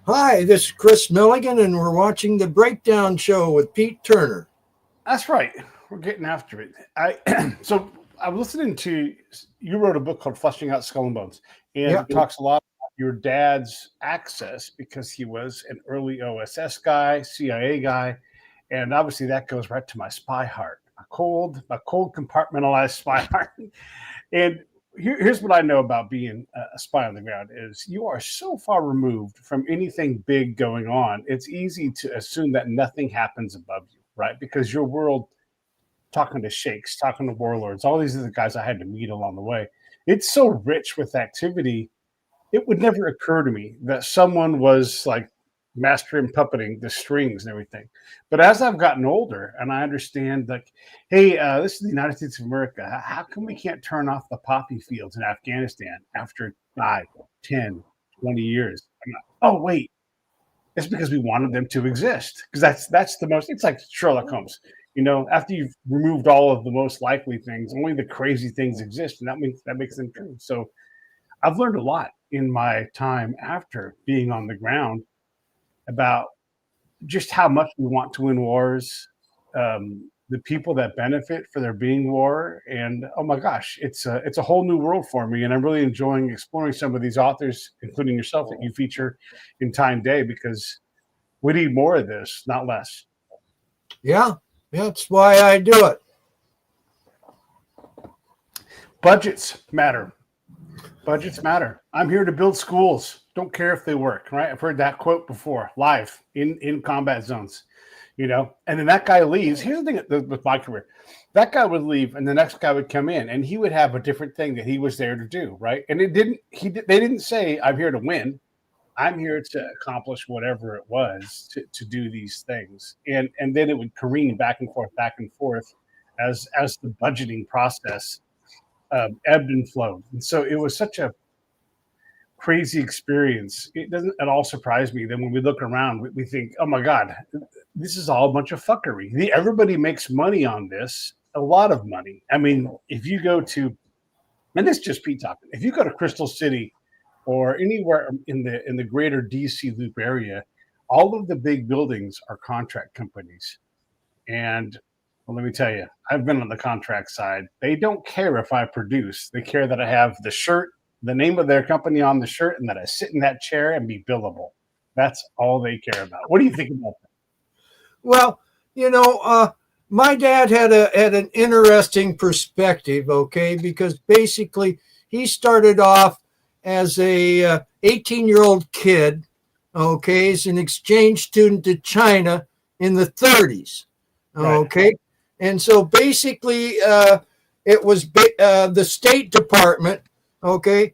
Hi, this is Kris Millegan, and we're watching the Breakdown Show with Pete Turner. That's right. We're getting after it. So I was listening to you wrote a book called Fleshing Out Skull and Bones, and Yeah, it talks a lot about your dad's access because he was an early OSS guy, CIA guy, and obviously that goes right to my spy heart, my cold compartmentalized spy heart. And here's what I know about being a spy on the ground is you are so far removed from anything big going on. It's easy to assume that nothing happens above you, right? Because your world, talking to sheikhs, talking to warlords, all these other guys I had to meet along the way, it's so rich with activity. It would never occur to me that someone was like mastering puppeting the strings and everything. But as I've gotten older and I understand, like, hey, this is the United States of America. How come we can't turn off the poppy fields in Afghanistan after 5, 10, 20 years? I'm like, oh, wait, it's because we wanted them to exist. Because that's the most, it's like Sherlock Holmes. After you've removed all of the most likely things, only the crazy things exist, and that makes them true. So I've learned a lot in my time after being on the ground about just how much we want to win wars, the people that benefit for there being war, and oh my gosh, it's a whole new world for me, and I'm really enjoying exploring some of these authors, including yourself, that you feature in Time Day, because we need more of this, not less. yeah, that's why I do it. Budgets matter. Budgets matter. I'm here to build schools. Don't care if they work, right? I've heard that quote before, live in combat zones, And then that guy leaves. Here's the thing with my career: that guy would leave, and the next guy would come in, and he would have a different thing that he was there to do, right? And it didn't. They didn't say, "I'm here to win." I'm here to accomplish whatever it was to do these things, and then it would careen back and forth, as the budgeting process ebbed and flowed. And so it was such a crazy experience. It doesn't at all surprise me that when we look around, we think, oh my God, this is all a bunch of fuckery. Everybody makes money on this, a lot of money. I mean, if you go to, and this is just Pete talking, if you go to Crystal City or anywhere in the greater DC loop area, all of the big buildings are contract companies. And well, let me tell you, I've been on the contract side. They don't care if I produce. They care that I have the shirt, the name of their company on the shirt, and that I sit in that chair and be billable. That's all they care about. What do you think about that? Well, my dad had an interesting perspective, okay, because basically he started off as a 18-year-old kid, okay, as an exchange student to China in the 30s, okay, right. And so basically it was the State Department, okay,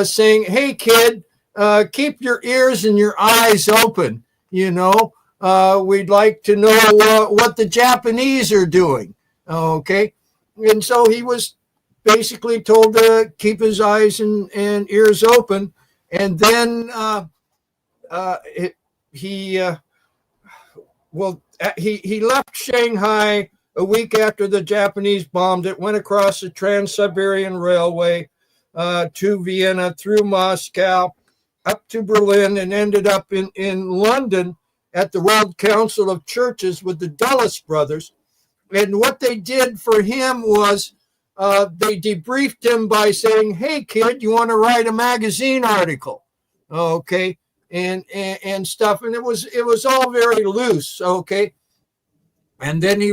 saying, hey, kid, keep your ears and your eyes open, we'd like to know what the Japanese are doing, okay? And so he was basically told to keep his eyes and ears open. And then he left Shanghai a week after the Japanese bombed it, went across the Trans-Siberian Railway to Vienna, through Moscow, up to Berlin, and ended up in London at the World Council of Churches with the Dulles brothers. And what they did for him was they debriefed him by saying, hey, kid, you want to write a magazine article? Okay. And stuff. And it was all very loose. Okay. And then he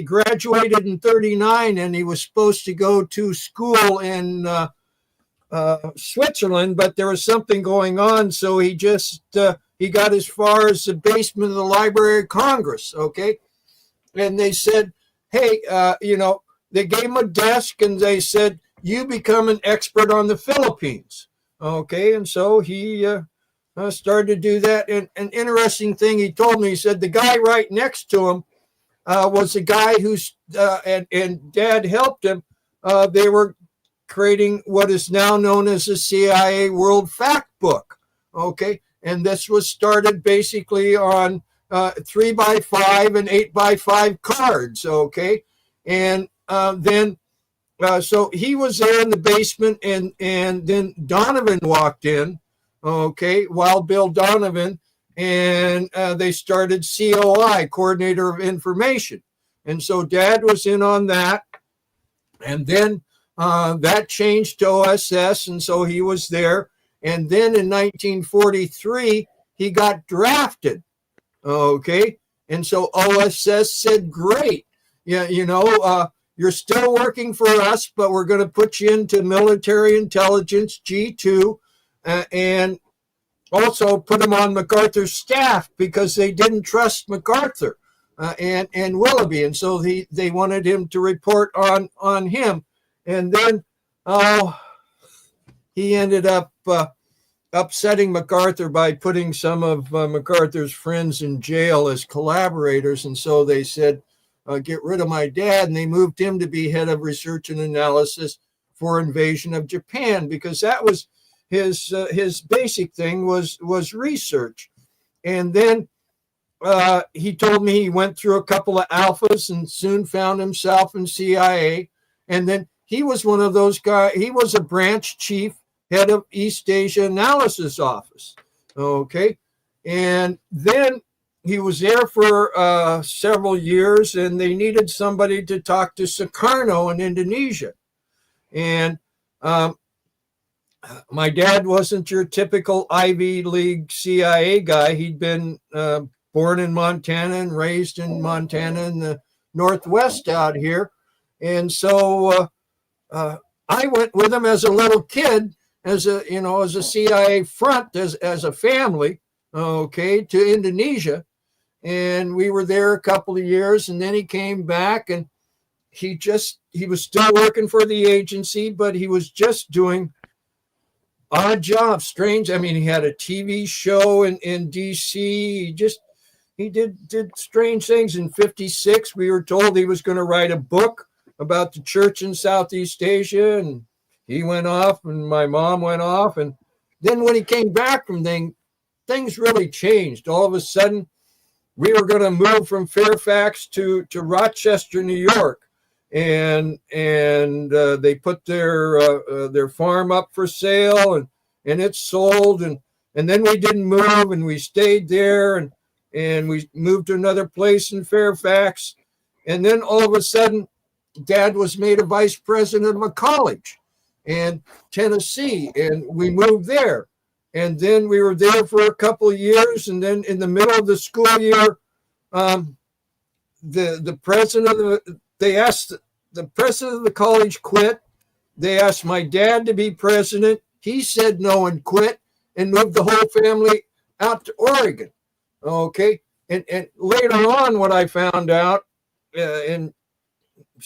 graduated in 39, and he was supposed to go to school in Switzerland, but there was something going on. So he got as far as the basement of the Library of Congress. Okay. And they said, hey, they gave him a desk and they said, you become an expert on the Philippines. Okay. And so he started to do that. And an interesting thing he told me, he said the guy right next to him was a guy who's, and Dad helped him. They were creating what is now known as the CIA World Fact Book. Okay. And this was started basically on 3x5 and 8x5 cards. Okay. And then so he was there in the basement, and then Donovan walked in. okay, Wild Bill Donovan, and they started COI, Coordinator of Information. And so Dad was in on that. And then that changed to OSS, and so he was there. And then in 1943, he got drafted, okay? And so OSS said, great, yeah, you're still working for us, but we're going to put you into military intelligence, G2, and also put him on MacArthur's staff because they didn't trust MacArthur and Willoughby. And so they wanted him to report on him. And then he ended up upsetting MacArthur by putting some of MacArthur's friends in jail as collaborators. And so they said, get rid of my dad. And they moved him to be head of research and analysis for invasion of Japan, because that was his basic thing was research. And then he told me he went through a couple of alphas and soon found himself in CIA. And then he was one of those guys. He was a branch chief, head of East Asia Analysis Office. Okay. And then he was there for several years, and they needed somebody to talk to Sukarno in Indonesia. And my dad wasn't your typical Ivy League CIA guy. He'd been born in Montana and raised in Montana in the Northwest out here. And so I went with him as a little kid, as a CIA front, as a family, okay, to Indonesia. And we were there a couple of years, and then he came back, and he was still working for the agency, but he was just doing odd jobs, strange. I mean, he had a TV show in DC. He did strange things. In 56, we were told he was going to write a book about the church in Southeast Asia, and he went off, and my mom went off. And then when he came back from things really changed. All of a sudden, we were going to move from Fairfax to Rochester, New York. And they put their farm up for sale, and it sold, and then we didn't move, and we stayed there, and we moved to another place in Fairfax. And then all of a sudden, Dad was made a vice president of a college in Tennessee, and we moved there. And then we were there for a couple of years, and then in the middle of the school year, the president they asked the president of the college quit. They asked my dad to be president. He said no and quit, and moved the whole family out to Oregon. Okay. And later on, what I found out in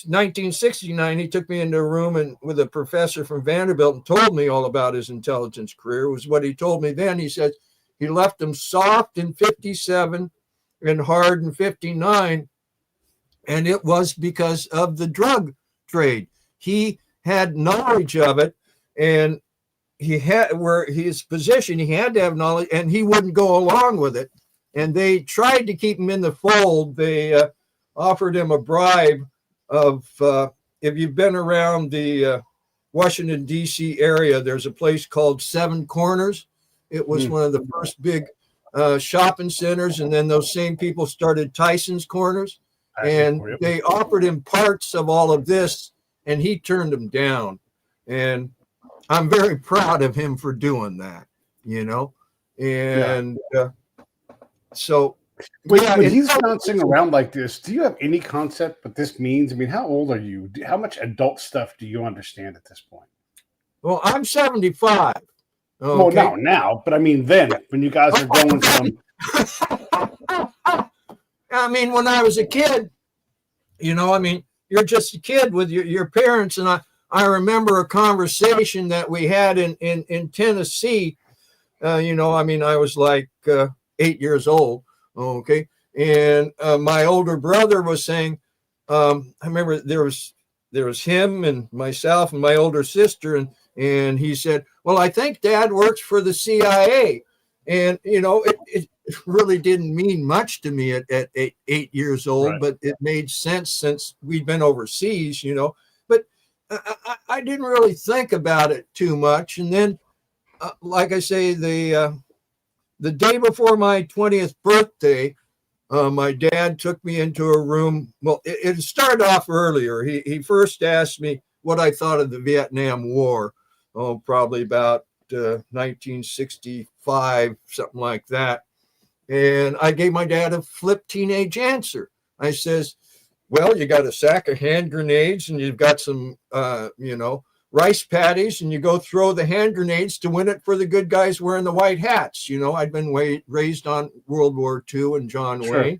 1969, he took me into a room with a professor from Vanderbilt and told me all about his intelligence career. Was what he told me then. He said he left them soft in 57 and hard in 59. And it was because of the drug trade. He had knowledge of it, and he had his position, he had to have knowledge, and he wouldn't go along with it. And they tried to keep him in the fold. They offered him a bribe of, if you've been around the Washington, D.C. area, there's a place called Seven Corners. It was one of the first big shopping centers. And then those same people started Tyson's Corners. And they offered him parts of all of this, and he turned them down. And I'm very proud of him for doing that, And so. When he's bouncing around like this, do you have any concept what this means? I mean, how old are you? How much adult stuff do you understand at this point? Well, I'm 75. Okay. Well, now, but I mean then, when you guys are going from... I mean, when I was a kid, you're just a kid with your parents. And I remember a conversation that we had in Tennessee. I was like 8 years old. Okay. And my older brother was saying, I remember there was him and myself and my older sister. And he said, well, I think Dad works for the CIA. And, it really didn't mean much to me at 8 years old, right. But it made sense since we'd been overseas, But I didn't really think about it too much. And then like I say, the day before my 20th birthday, my dad took me into a room. Well, it started off earlier. He first asked me what I thought of the Vietnam War. Oh, probably about 1965, something like that. And I gave my dad a flip teenage answer. I says, well, you got a sack of hand grenades and you've got some, rice patties, and you go throw the hand grenades to win it for the good guys wearing the white hats. I'd been raised on World War II and John Sure. Wayne.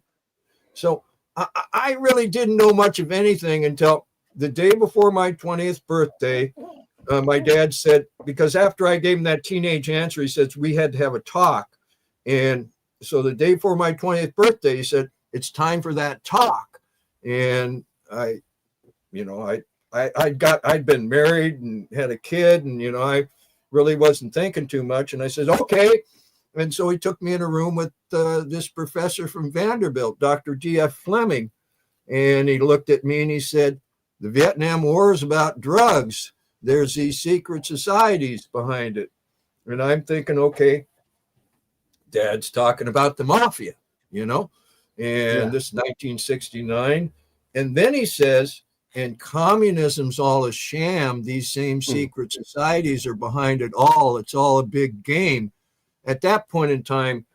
So I really didn't know much of anything until the day before my 20th birthday. My dad said, because after I gave him that teenage answer, he says, we had to have a talk. And so the day before my 20th birthday, he said, it's time for that talk. And I'd been married and had a kid, and, I really wasn't thinking too much. And I said, okay. And so he took me in a room with this professor from Vanderbilt, Dr. D.F. Fleming. And he looked at me and he said, the Vietnam War is about drugs. There's these secret societies behind it. And I'm thinking, okay, Dad's talking about the mafia, and this is 1969. And then he says, and communism's all a sham. These same secret societies are behind it all. It's all a big game. At that point in time,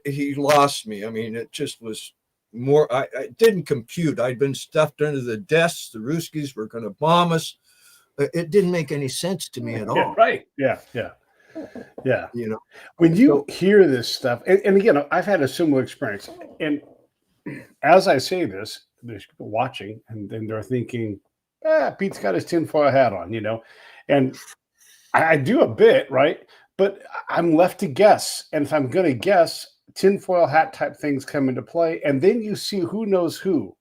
he lost me. I mean, it just was more, I didn't compute. I'd been stuffed under the desks. The Ruskies were going to bomb us. It didn't make any sense to me at all. Yeah, right. Yeah. When you hear this stuff, and again, I've had a similar experience. And as I say this, there's people watching, and then they're thinking, Pete's got his tinfoil hat on, and I do a bit, right? But I'm left to guess. And if I'm going to guess, tinfoil hat type things come into play. And then you see who knows who.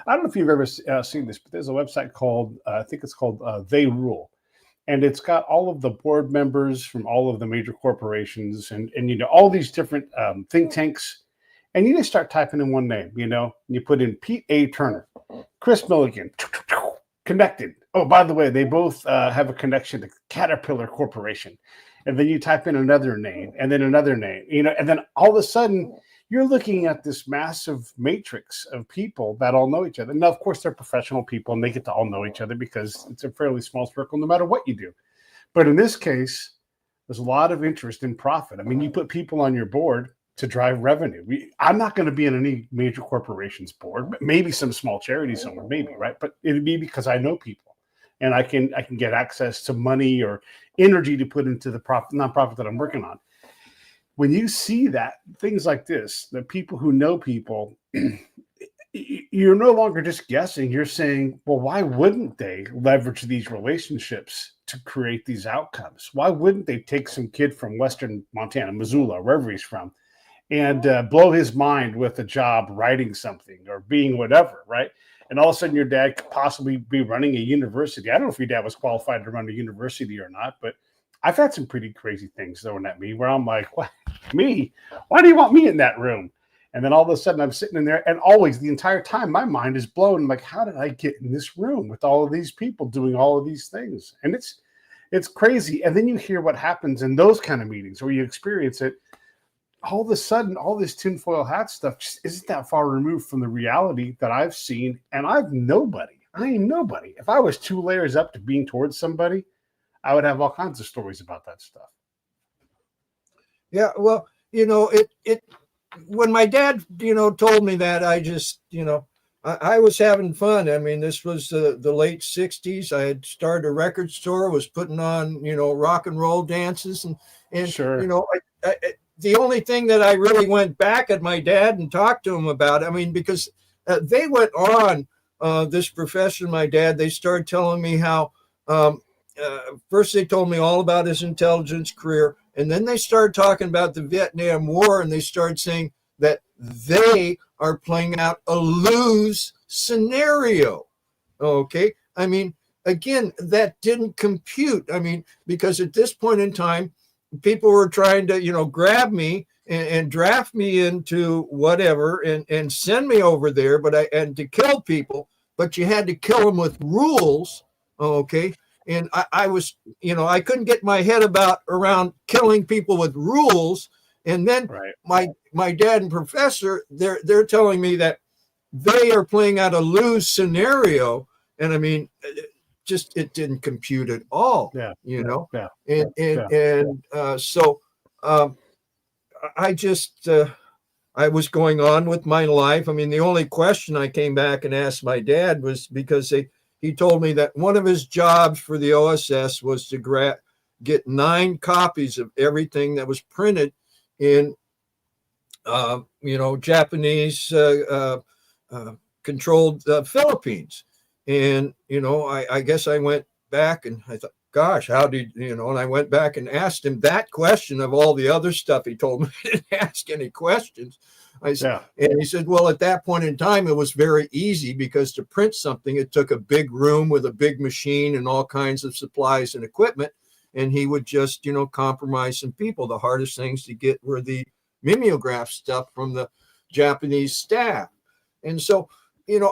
I don't know if you've ever seen this, but there's a website called, I think it's called They Rule. And it's got all of the board members from all of the major corporations and all these different think tanks. And you just start typing in one name, and you put in Pete A. Turner, Kris Millegan, connected. Oh, by the way, they both have a connection to Caterpillar Corporation. And then you type in another name and then another name, and then all of a sudden you're looking at this massive matrix of people that all know each other. Now, of course, they're professional people and they get to all know each other because it's a fairly small circle no matter what you do. But in this case, there's a lot of interest in profit. I mean, you put people on your board to drive revenue. I'm not going to be in any major corporation's board, maybe some small charity somewhere, maybe, right? But it'd be because I know people and I can get access to money or energy to put into the nonprofit that I'm working on. When you see that, things like this, the people who know people, you're no longer just guessing. You're saying, well, why wouldn't they leverage these relationships to create these outcomes? Why wouldn't they take some kid from Western Montana, Missoula, wherever he's from, and blow his mind with a job writing something or being whatever, right? And all of a sudden your dad could possibly be running a university. I don't know if your dad was qualified to run a university or not, but I've had some pretty crazy things thrown at me where I'm like, what? Me? Why do you want me in that room? And then all of a sudden I'm sitting in there, and always the entire time my mind is blown. I'm like, how did I get in this room with all of these people doing all of these things? And it's crazy. And then you hear what happens in those kind of meetings where you experience it. All of a sudden, all this tinfoil hat stuff just isn't that far removed from the reality that I've seen. And I'm nobody. I am nobody. If I was 2 layers up to being towards somebody, I would have all kinds of stories about that stuff. Yeah, well, it when my dad, told me that, I just, I was having fun. I mean, this was the late 60s. I had started a record store, was putting on, rock and roll dances. And Sure. The only thing that I really went back at my dad and talked to him about, I mean, because they went on, this professor, my dad, they started telling me how, first they told me all about his intelligence career, and then they started talking about the Vietnam War, and they started saying that they are playing out a lose scenario. Okay. I mean, again, that didn't compute. I mean, because at this point in time, people were trying to, grab me and draft me into whatever and send me over there, and to kill people, but you had to kill them with rules. Okay. and I was, I couldn't get my head around killing people with rules. And then Right. my dad and professor, they're telling me that they are playing out a lose scenario. And I mean, it didn't compute at all, Yeah. Yeah. So I just, I was going on with my life. I mean, the only question I came back and asked my dad was because he told me that one of his jobs for the OSS was to get 9 copies of everything that was printed in, Japanese controlled Philippines. And, I guess I went back and I thought, gosh, how did, and I went back and asked him that question of all the other stuff. He told me he didn't ask any questions. And he said, well, at that point in time, it was very easy because to print something, it took a big room with a big machine and all kinds of supplies and equipment. And he would just, compromise some people. The hardest things to get were the mimeograph stuff from the Japanese staff. And so,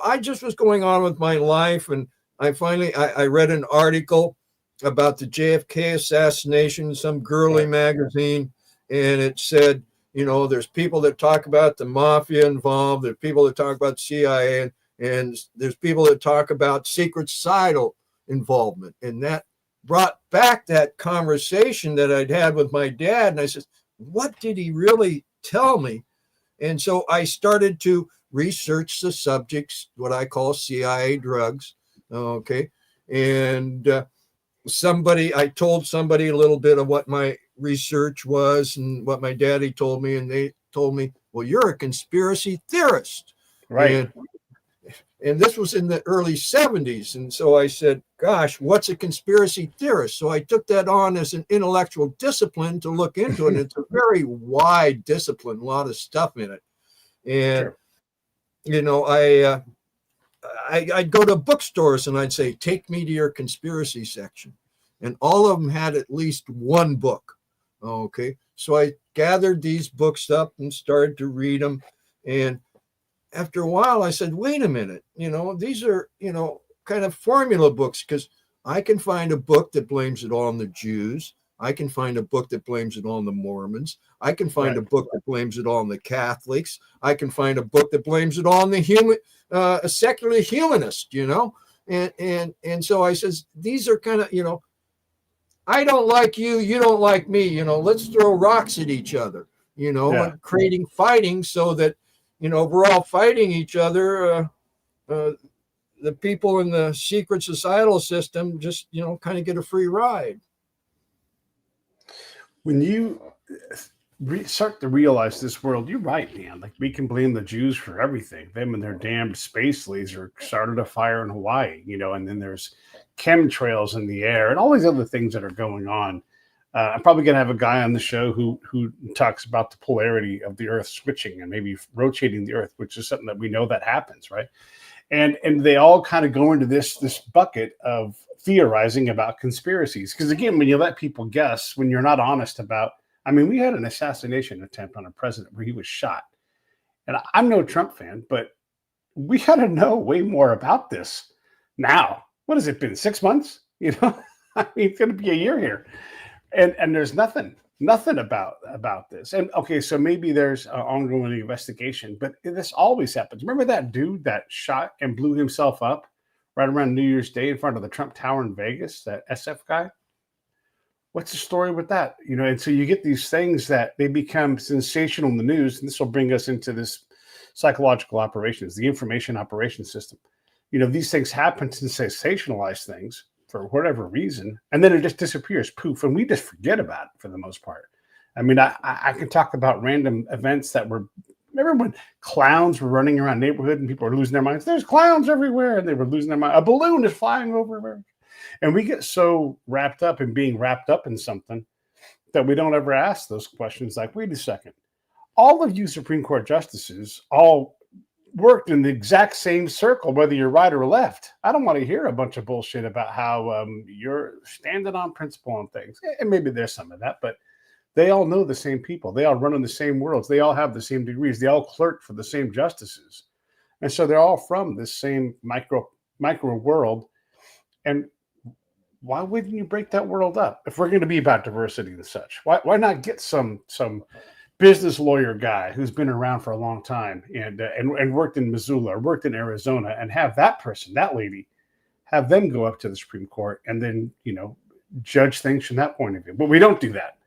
I just was going on with my life. And I finally, I read an article about the JFK assassination in some girly magazine. And it said, there's people that talk about the mafia involved. There's people that talk about CIA, and there's people that talk about secret societal involvement. And that brought back that conversation that I'd had with my dad. And I said, what did he really tell me? And so I started to research the subjects, what I call CIA drugs. Okay. And I told somebody a little bit of what my research was and what my daddy told me. And they told me, well, you're a conspiracy theorist. Right. And this was in the early 70s. And so I said, gosh, what's a conspiracy theorist? So I took that on as an intellectual discipline to look into it. It's a very wide discipline, a lot of stuff in it. And, I'd go to bookstores and I'd say, take me to your conspiracy section. And all of them had at least one book. Okay. So I gathered these books up and started to read them. And after a while, I said, wait a minute, these are, kind of formula books, because I can find a book that blames it all on the Jews. I can find a book that blames it on the Mormons. I can find a book that blames it all on the Catholics. I can find a book that blames it all on the a secular humanist, and so I says, these are kind of, I don't like you, you don't like me, let's throw rocks at each other, and creating fighting so that, we're all fighting each other. The people in the secret societal system just, kind of get a free ride. When you start to realize this world, you're right, man. Like, we can blame the Jews for everything. Them and their damned space laser started a fire in Hawaii, and then there's chemtrails in the air and all these other things that are going on. I'm probably going to have a guy on the show who talks about the polarity of the Earth switching and maybe rotating the Earth, which is something that we know that happens, right? And they all kind of go into this bucket of theorizing about conspiracies. Because again, when you let people guess, when you're not honest about, we had an assassination attempt on a president where he was shot. And I'm no Trump fan, but we got to know way more about this now. What has it been, 6 months? It's going to be a year here. And there's nothing about this. And okay, so maybe there's an ongoing investigation, but this always happens. Remember that dude that shot and blew himself up right around New Year's Day in front of the Trump Tower in Vegas, that SF guy? What's the story with that? And so you get these things that they become sensational in the news, and this will bring us into this psychological operations, the information operations system. These things happen to sensationalize things for whatever reason, and then it just disappears, poof, and we just forget about it for the most part. I can talk about random events that were, remember when clowns were running around neighborhood and people were losing their minds? There's clowns everywhere, and they were losing their mind. A balloon is flying over America. And we get so wrapped up in being wrapped up in something that we don't ever ask those questions like, wait a second, all of you Supreme Court justices all worked in the exact same circle, whether you're right or left. I don't want to hear a bunch of bullshit about how you're standing on principle on things. And maybe there's some of that, but they all know the same people. They all run in the same worlds. They all have the same degrees. They all clerk for the same justices. And so they're all from this same micro world. And why wouldn't you break that world up if we're going to be about diversity and such? Why not get some business lawyer guy who's been around for a long time and worked in Missoula or worked in Arizona, and have that person, that lady, have them go up to the Supreme Court and then, judge things from that point of view. But we don't do that.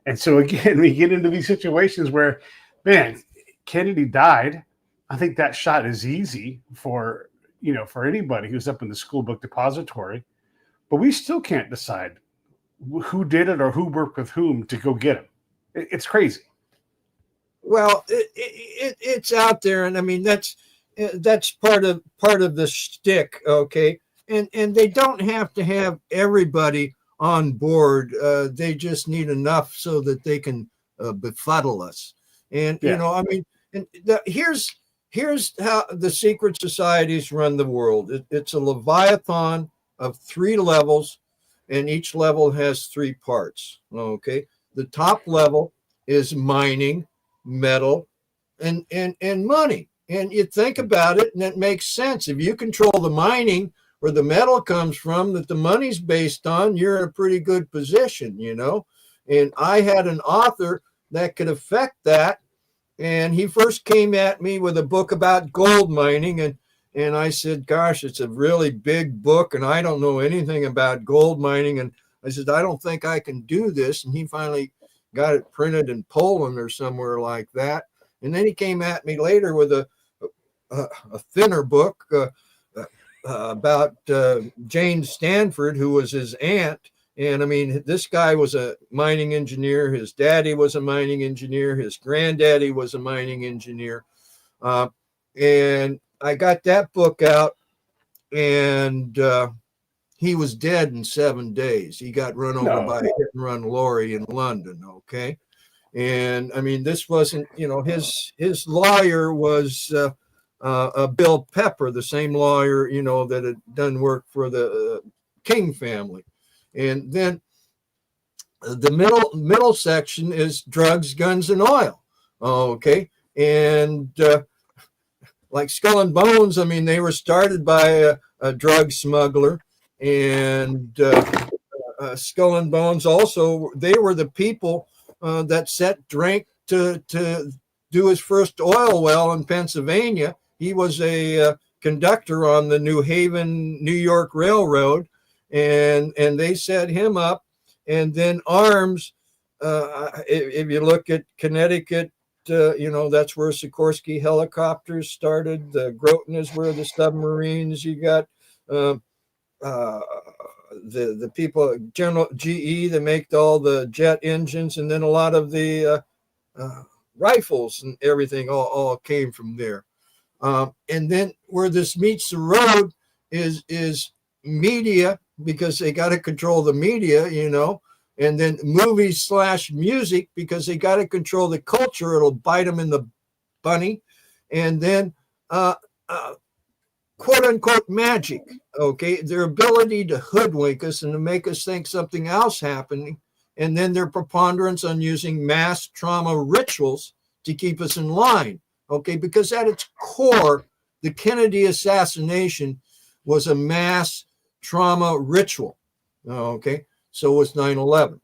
And so again, we get into these situations where, man, Kennedy died. I think that shot is easy for anybody who's up in the school book depository, but we still can't decide who did it or who worked with whom to go get him. It's crazy. Well, it's out there, and I mean that's part of the shtick, okay? And they don't have to have everybody on board. They just need enough so that they can befuddle us. And I mean, and here's how the secret societies run the world. It's a leviathan of 3 levels, and each level has 3 parts. Okay, the top level is mining, metal, and money. And you think about it, and it makes sense. If you control the mining, where the metal comes from, that the money's based on, you're in a pretty good position, And I had an author that could affect that. And he first came at me with a book about gold mining. And I said, gosh, it's a really big book, and I don't know anything about gold mining. And I said, I don't think I can do this. And he finally got it printed in Poland or somewhere like that. And then he came at me later with a thinner book about Jane Stanford, who was his aunt. And I mean, this guy was a mining engineer. His daddy was a mining engineer. His granddaddy was a mining engineer. And I got that book out, and he was dead in 7 days. He got run over by a hit and run lorry in London. Okay. And I mean, this wasn't, his lawyer was Bill Pepper, the same lawyer, that had done work for the King family. And then the middle section is drugs, guns, and oil. Okay. And like Skull and Bones, I mean, they were started by a drug smuggler, and Skull and Bones also, they were the people that set Drake to do his first oil well in Pennsylvania. He was a conductor on the New Haven, New York Railroad, and they set him up. And then arms, if you look at Connecticut, that's where Sikorsky helicopters started. The Groton is where the submarines. You got the people, General GE, that make all the jet engines, and then a lot of the rifles and everything all came from there. And then where this meets the road is media, because they got to control the media, and then movies / music, because they got to control the culture. It'll bite them in the bunny. And then quote unquote magic. Okay. Their ability to hoodwink us and to make us think something else happening. And then their preponderance on using mass trauma rituals to keep us in line. Okay. Because at its core, the Kennedy assassination was a mass trauma ritual. Okay. So was 9/11.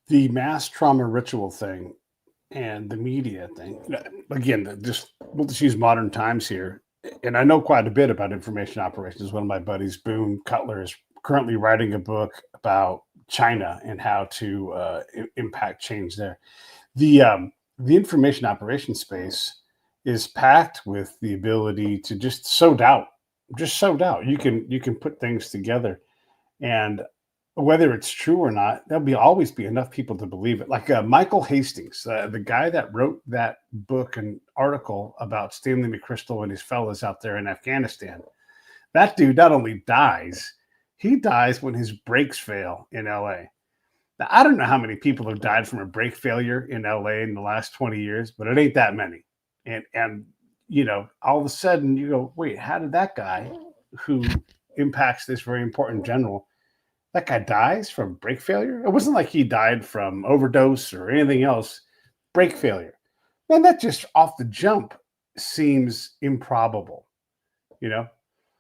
The mass trauma ritual thing and the media thing, again, we'll just use modern times here. And I know quite a bit about information operations. One of my buddies, Boone Cutler, is currently writing a book about China and how to impact change there. The information operations space is packed with the ability to just sow doubt. You can put things together, and whether it's true or not, there'll always be enough people to believe it. Like Michael Hastings, the guy that wrote that book and article about Stanley McChrystal and his fellows out there in Afghanistan. That dude not only dies, he dies when his brakes fail in LA. Now, I don't know how many people have died from a brake failure in LA in the last 20 years, but it ain't that many. And all of a sudden you go, wait, how did that guy who impacts this very important general, that guy dies from brake failure? It wasn't like he died from overdose or anything else. Brake failure. Man, that just off the jump seems improbable,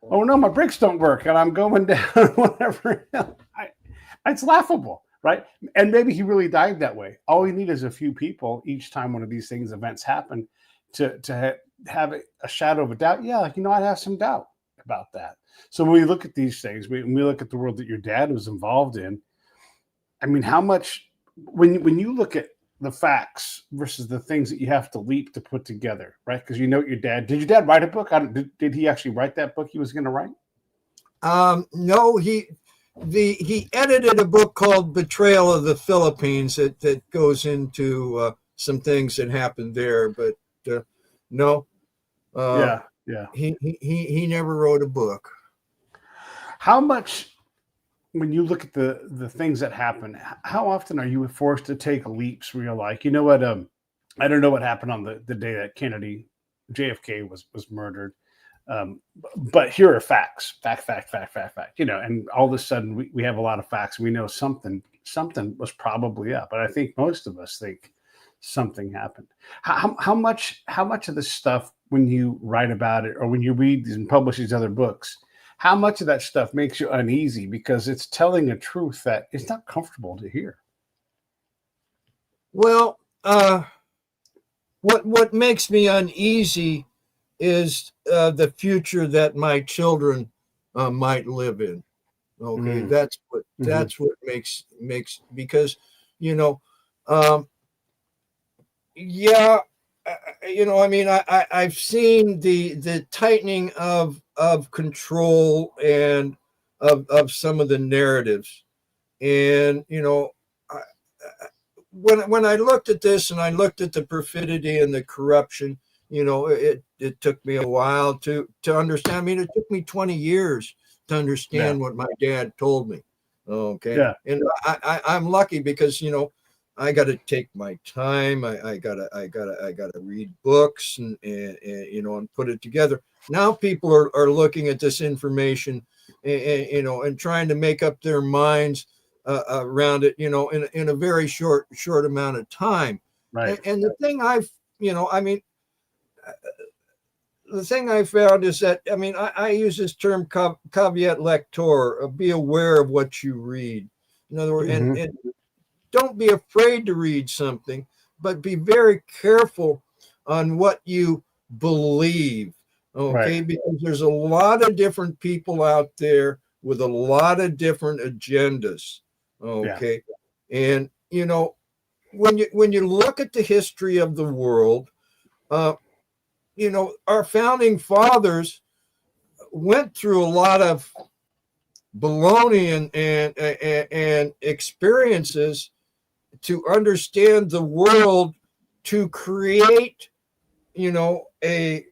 oh no, my brakes don't work and I'm going down, whatever. It's laughable, right? And maybe he really died that way. All we need is a few people each time one of these events happen to have a shadow of a doubt. Yeah, I have some doubt about that. So when we look at these things, when we look at the world that your dad was involved in, I mean, how much, when you look at the facts versus the things that you have to leap to put together, right? Because your dad, did your dad write a book? Did he actually write that book he was going to write? No, he edited a book called Betrayal of the Philippines that goes into some things that happened there, but no. Yeah. He never wrote a book. How much, when you look at the things that happen, how often are you forced to take leaps where you're like, you know what, I don't know what happened on the day that JFK was murdered, but here are facts, fact, and all of a sudden we have a lot of facts. We know something was probably up, but I think most of us think something happened. How much of this stuff, when you write about it or when you read and publish these other books, how much of that stuff makes you uneasy because it's telling a truth that it's not comfortable to hear? Well, what makes me uneasy is the future that my children might live in. Okay, that's what makes because I mean, I've seen the tightening of control and of some of the narratives, and when I looked at this and I looked at the perfidy and the corruption, it took me a while to understand. I mean, it took me 20 years to understand what my dad told me. Okay, and I'm lucky because I got to take my time. I gotta read books and put it together. Now people are looking at this information and trying to make up their minds around it, in a very short amount of time. Right. And the thing the thing I found is that, I mean, I use this term caveat lector, be aware of what you read. In other words, and don't be afraid to read something, but be very careful on what you believe. Okay. Right. Because there's a lot of different people out there with a lot of different agendas. Okay. Yeah. And, when you look at the history of the world, our founding fathers went through a lot of baloney and experiences to understand the world, to create, a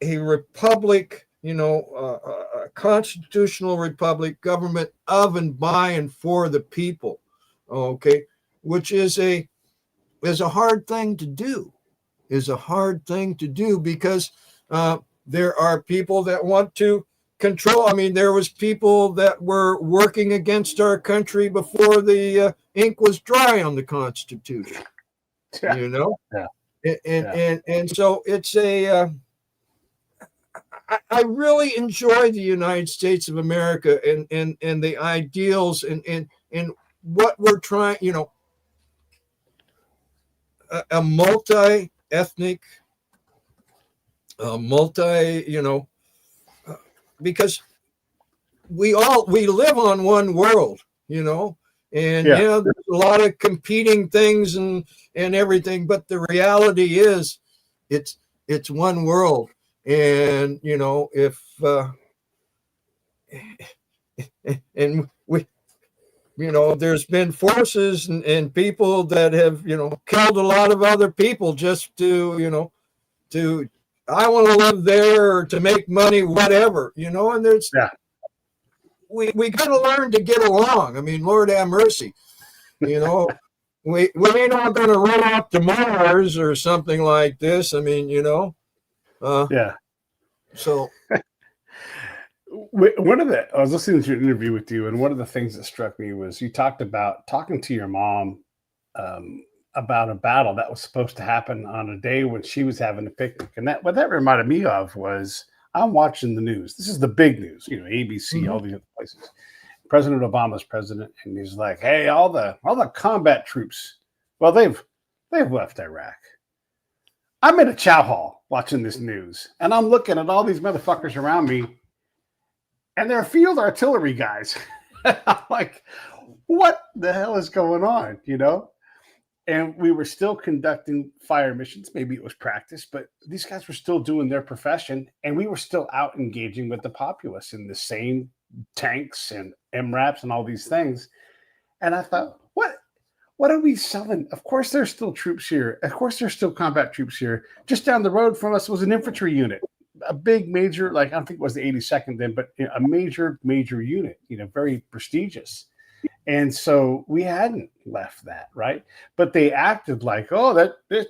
republic, a constitutional republic, government of and by and for the people. Okay, which is a hard thing to do. Because there are people that want to control. I mean, there was people that were working against our country before the ink was dry on the Constitution. Yeah. And so it's I really enjoy the United States of America and the ideals and what we're trying, a multi-ethnic, because we live on one world, and there's a lot of competing things and everything, but the reality is it's one world. And if and we there's been forces and people that have killed a lot of other people just to I want to live there or to make money, whatever, and there's we got to learn to get along. I mean, Lord have mercy, we ain't all going to run off to Mars or something like this. I mean, so I was listening to an interview with you, and one of the things that struck me was you talked about talking to your mom about a battle that was supposed to happen on a day when she was having a picnic. And what that reminded me of was I'm watching the news. This is the big news, ABC, all these other places. President Obama's president, and he's like, "Hey, all the combat troops, well, they've left Iraq." I'm in a chow hall watching this news, and I'm looking at all these motherfuckers around me, and they're field artillery guys. I'm like, what the hell is going on, And we were still conducting fire missions. Maybe it was practice, but these guys were still doing their profession, and we were still out engaging with the populace in the same tanks and MRAPs and all these things. And I thought, what are we selling? Of course, there's still troops here. Of course, there's still combat troops here. Just down the road from us was an infantry unit, a big major, like I don't think it was the 82nd then, but a major unit, very prestigious. And so we hadn't left that, right? But they acted like, oh, there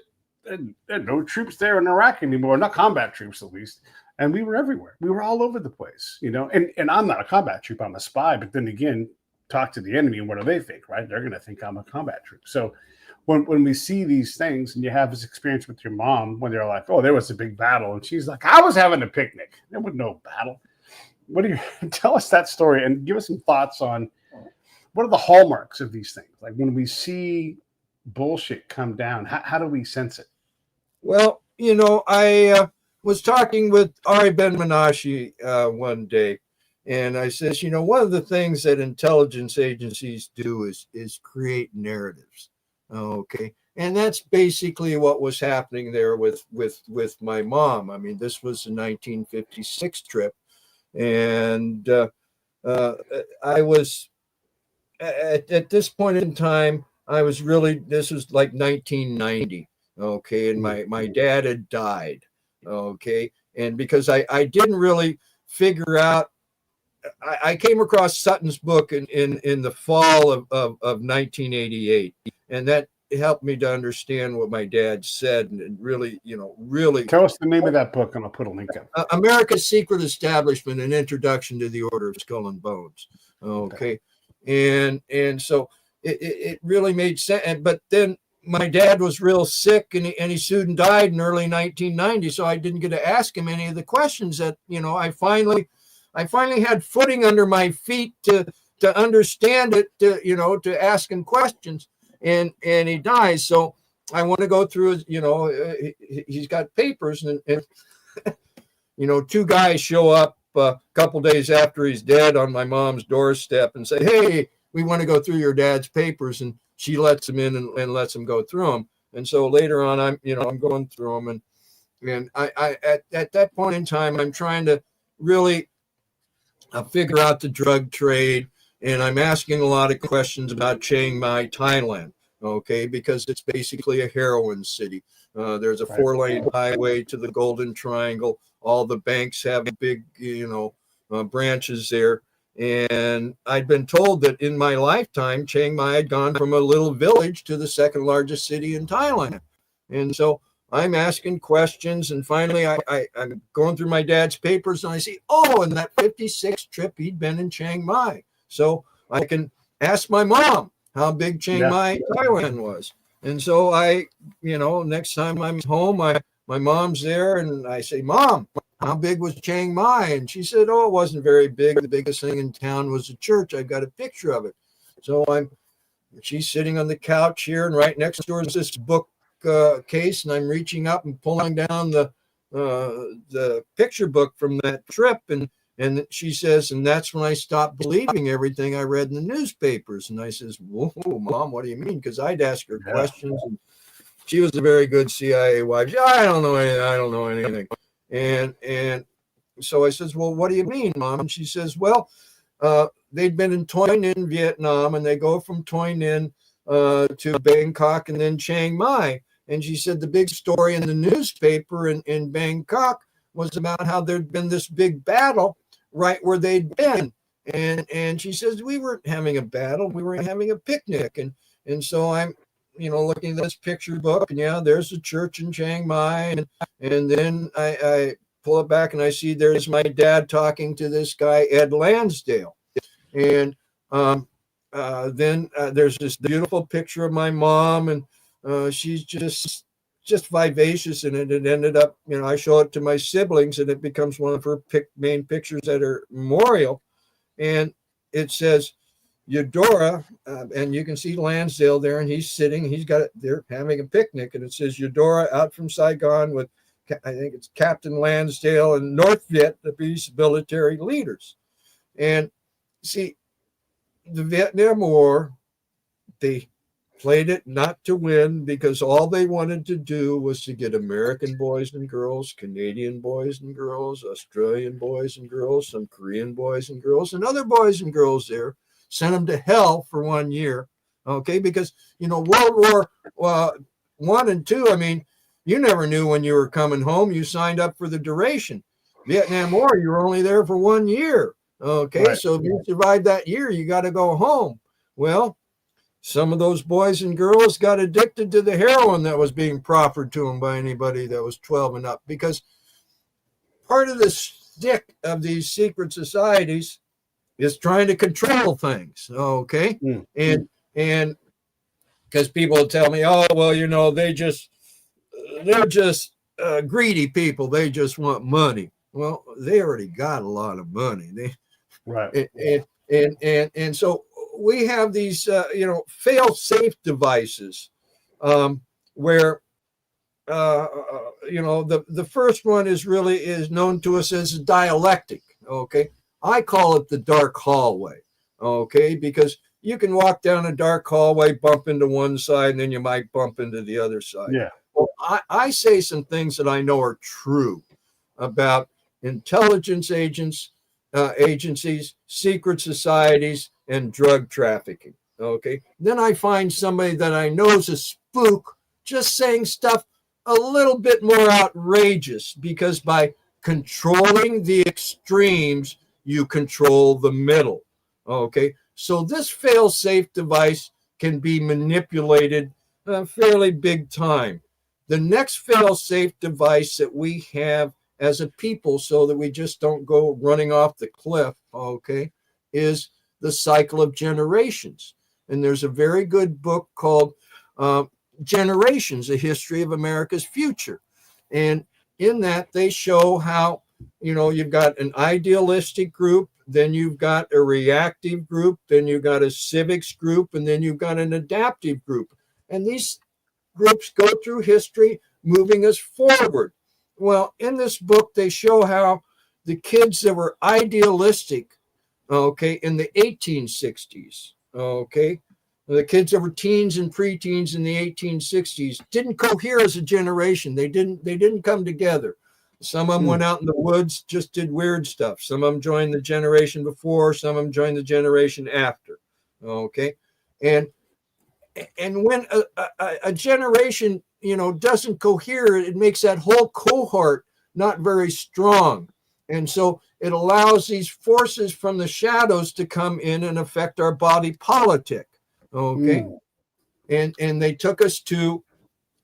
are no troops there in Iraq anymore, not combat troops at least. And we were everywhere. We were all over the place, And I'm not a combat troop, I'm a spy. But then again, talk to the enemy, and what do they think, right? They're going to think I'm a combat troop. So when we see these things, and you have this experience with your mom, when they're like, oh, there was a big battle, and she's like, I was having a picnic. There was no battle. What do you tell us that story and give us some thoughts on what are the hallmarks of these things? Like when we see bullshit come down, how do we sense it? Well, I was talking with Ari Ben Menashe one day, and I says, one of the things that intelligence agencies do is create narratives. Okay. And that's basically what was happening there with my mom. I mean, this was the 1956 trip. And I was at this point in time, this was like 1990. Okay. And my dad had died. Okay. And because I didn't really figure out, I came across Sutton's book in the fall of 1988, and that helped me to understand what my dad said, and really tell us the name of that book, and I'll put a link up. America's Secret Establishment: An Introduction to the Order of Skull and Bones. Okay. And so it really made sense. But then my dad was real sick, and he soon died in early 1990. So I didn't get to ask him any of the questions that I finally had footing under my feet to understand it, to ask him questions, and he dies. So I want to go through his, he's got papers, and two guys show up a couple days after he's dead on my mom's doorstep and say, hey, we want to go through your dad's papers. And she lets him in and lets him go through them. And so later on, I'm going through them, and I at that point in time, I'm trying to really figure out the drug trade, and I'm asking a lot of questions about Chiang Mai, Thailand, okay, because it's basically a heroin city. There's a 4-lane highway to the Golden Triangle. All the banks have big, branches there. And I'd been told that in my lifetime, Chiang Mai had gone from a little village to the second largest city in Thailand. And so I'm asking questions, and finally I'm going through my dad's papers, and I see, in that 56 trip, he'd been in Chiang Mai. So I can ask my mom how big Chiang Mai, Thailand was. And so next time I'm home, my mom's there, and I say, Mom, how big was Chiang Mai? And she said, it wasn't very big. The biggest thing in town was a church. I've got a picture of it. So she's sitting on the couch here, and right next door is this book case, and I'm reaching up and pulling down the picture book from that trip, and she says, and that's when I stopped believing everything I read in the newspapers. And I says, whoa, Mom, what do you mean? Because I'd ask her questions, and she was a very good CIA wife. I don't know anything. And so I says, well, what do you mean, Mom? And she says, well, they'd been in Toi Ninh, Vietnam, and they go from Toi Ninh to Bangkok and then Chiang Mai. And she said the big story in the newspaper in Bangkok was about how there'd been this big battle right where they'd been. And she says, we weren't having a battle, we were having a picnic. And so I'm, looking at this picture book, and there's a church in Chiang Mai. And then I pull it back, and I see there's my dad talking to this guy, Ed Lansdale. And then there's this beautiful picture of my mom, and she's just just vivacious, and it ended up, I show it to my siblings, and it becomes one of her main pictures at her memorial. And it says Eudora, and you can see Lansdale there, and he's got it, they're having a picnic, and it says Eudora out from Saigon with, I think it's Captain Lansdale and North Vietnamese military leaders. And see, the Vietnam War, they played it not to win, because all they wanted to do was to get American boys and girls, Canadian boys and girls, Australian boys and girls, some Korean boys and girls, and other boys and girls there, sent them to hell for 1 year. Okay, because World War I and II, I mean, you never knew when you were coming home. You signed up for the duration. Vietnam War, you were only there for 1 year. Okay, right. So if you survived that year, you got to go home. Well, some of those boys and girls got addicted to the heroin that was being proffered to them by anybody that was 12 and up, because part of the stick of these secret societies is trying to control things. Okay. Mm-hmm. And because people will tell me, oh, well, they're just greedy people. They just want money. Well, they already got a lot of money. Right. And so we have these, fail-safe devices where, the first one is known to us as dialectic. Okay. I call it the dark hallway. Okay. Because you can walk down a dark hallway, bump into one side, and then you might bump into the other side. Yeah. Well, I say some things that I know are true about intelligence agencies, secret societies, and drug trafficking. Okay. Then I find somebody that I know is a spook just saying stuff a little bit more outrageous, because by controlling the extremes, you control the middle. Okay. So this fail-safe device can be manipulated fairly big time. The next fail-safe device that we have as a people, so that we just don't go running off the cliff, okay, is the cycle of generations. And there's a very good book called Generations, A History of America's Future. And in that, they show how, you've got an idealistic group, then you've got a reactive group, then you've got a civics group, and then you've got an adaptive group. And these groups go through history, moving us forward. Well, in this book, they show how the kids that were idealistic, okay, in the 1860s, okay, the kids that were teens and preteens in the 1860s didn't cohere as a generation. They didn't come together. Some of them went out in the woods, just did weird stuff. Some of them joined the generation before, some of them joined the generation after, okay, and when a generation, doesn't cohere, it makes that whole cohort not very strong. And so it allows these forces from the shadows to come in and affect our body politic. Okay. And they took us to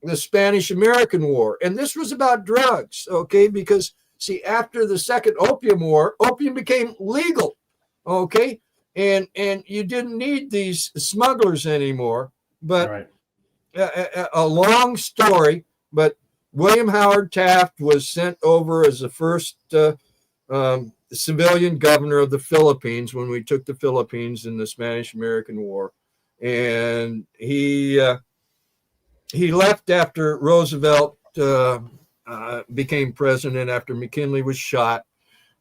the Spanish-American War. And this was about drugs. Okay. Because see, after the Second Opium War, opium became legal. Okay. And you didn't need these smugglers anymore. But right. A long story, but William Howard Taft was sent over as the first civilian governor of the Philippines when we took the Philippines in the Spanish-American War. And he left after Roosevelt became president, after McKinley was shot.